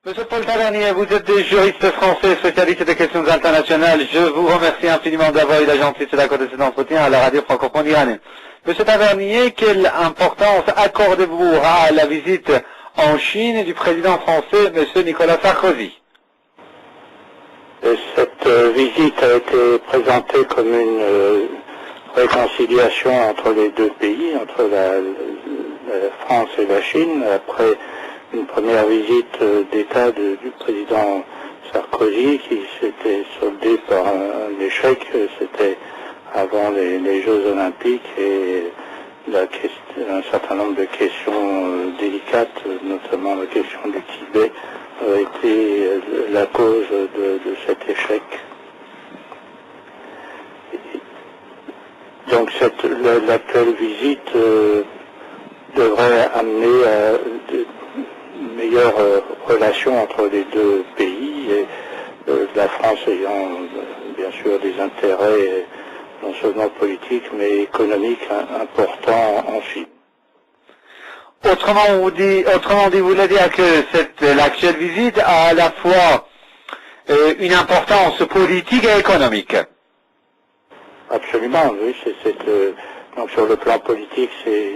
Monsieur Paul Tavernier, vous êtes des juristes français spécialistes des questions internationales. Je vous remercie infiniment d'avoir eu la gentillesse d'accorder cet entretien à la radio francophone iranienne. Monsieur Tavernier, quelle importance accordez-vous à la visite en Chine du président français, monsieur Nicolas Sarkozy? Cette visite a été présentée comme une réconciliation entre les deux pays, entre la France et la Chine, après une première visite d'État du président Sarkozy qui s'était soldée par un échec. C'était avant les Jeux Olympiques et un certain nombre de questions délicates, notamment la question du Tibet, a été la cause de cet échec. Donc l'actuelle visite devrait amener à de meilleures relations entre les deux pays, et la France ayant bien sûr des intérêts non seulement politiques mais économiques importants en Chine. Autrement dit, vous voulez dire que l'actuelle visite a à la fois une importance politique et économique. Absolument, oui. Donc sur le plan politique, c'est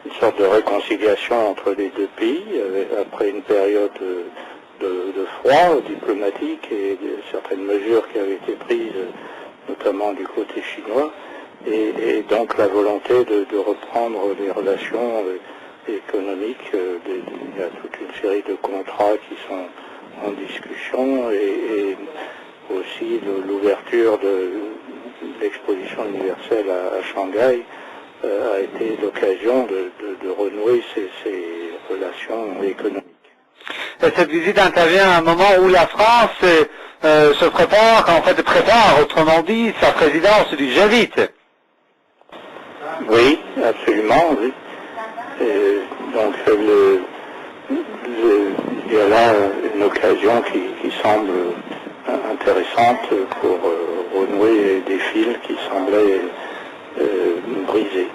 une sorte de réconciliation entre les deux pays, après une période de froid diplomatique et certaines mesures qui avaient été prises, notamment du côté chinois, et donc la volonté de reprendre les relations économiques. Il y a toute une série de contrats qui sont en discussion, et aussi l'ouverture de l'exposition universelle à Shanghai a été l'occasion de renouer ces relations économiques. Et cette visite intervient à un moment où la France se prépare, autrement dit, sa présidence du G8. Oui, absolument, oui. Donc il y a là une occasion qui semble intéressante pour renouer des fils qui semblaient brisés.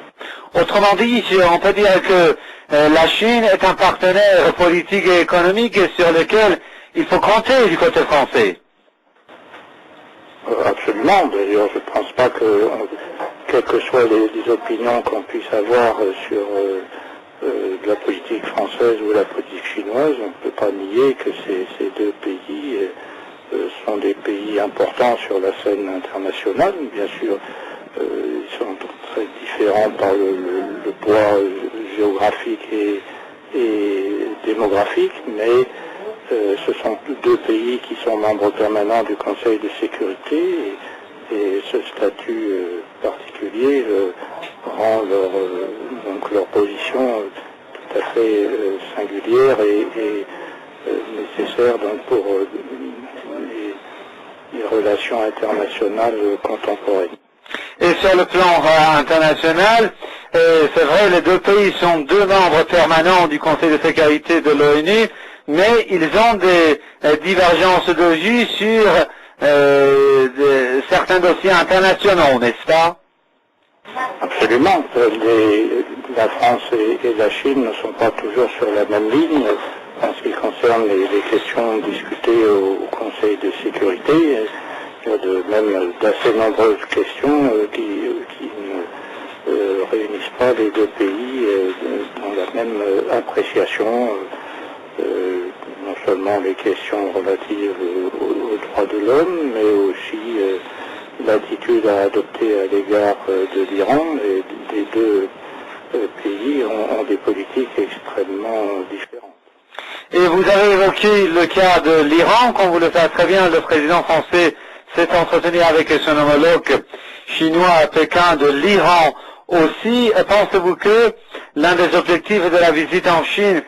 Autrement dit, on peut dire que la Chine est un partenaire politique et économique sur lequel il faut compter du côté français. Absolument. D'ailleurs, je ne pense pas que, quelles que soient les opinions qu'on puisse avoir sur la politique française ou la politique chinoise, on ne peut pas nier que ces deux pays sont des pays importants sur la scène internationale. Bien sûr, ils sont très différents par le poids géographique et démographique, mais ce sont deux pays qui sont membres permanents du Conseil de sécurité, et ce statut particulier rend leur position tout à fait singulière et nécessaire donc pour les relations internationales contemporaines. Et sur le plan international, c'est vrai, les deux pays sont deux membres permanents du Conseil de sécurité de l'ONU, mais ils ont des divergences de vue sur certains dossiers internationaux, n'est-ce pas? Absolument. La France et la Chine ne sont pas toujours sur la même ligne en ce qui concerne les questions discutées au Conseil de sécurité. Il y a même d'assez nombreuses questions qui ne réunissent pas les deux pays dans la même appréciation, non seulement les questions relatives aux droits de l'homme, mais aussi l'attitude à adopter à l'égard de l'Iran. Les deux pays ont des politiques extrêmement différentes. Et vous avez évoqué le cas de l'Iran, comme vous le savez très bien, le président français s'est entretenu avec son homologue chinois à Pékin de l'Iran aussi. Pensez-vous que l'un des objectifs de la visite en Chine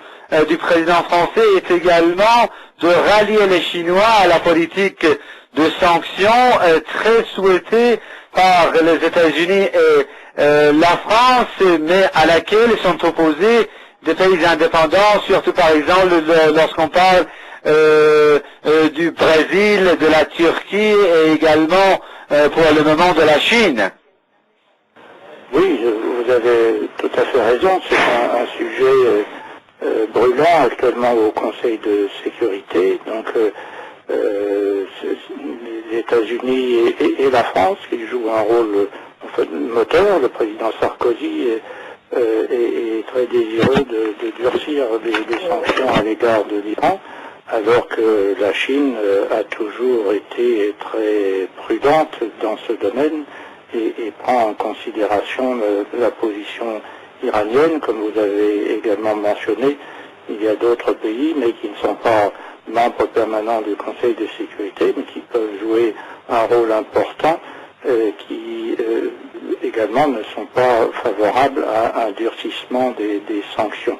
du président français est également de rallier les Chinois à la politique de sanctions très souhaitée par les États-Unis et la France, mais à laquelle sont opposés des pays indépendants, surtout par exemple lorsqu'on parle du Brésil, de la Turquie et également pour le moment de la Chine. Oui, vous avez tout à fait raison, c'est un sujet brûlant actuellement au Conseil de sécurité. Donc les États-Unis et la France qui jouent un rôle moteur. Le président Sarkozy est très désireux de durcir les sanctions à l'égard de l'Iran, alors que la Chine a toujours été très prudente dans ce domaine et prend en considération la position iranienne. Comme vous avez également mentionné, il y a d'autres pays, mais qui ne sont pas membres permanents du Conseil de sécurité, mais qui peuvent jouer un rôle important, qui également ne sont pas favorables à un durcissement des sanctions.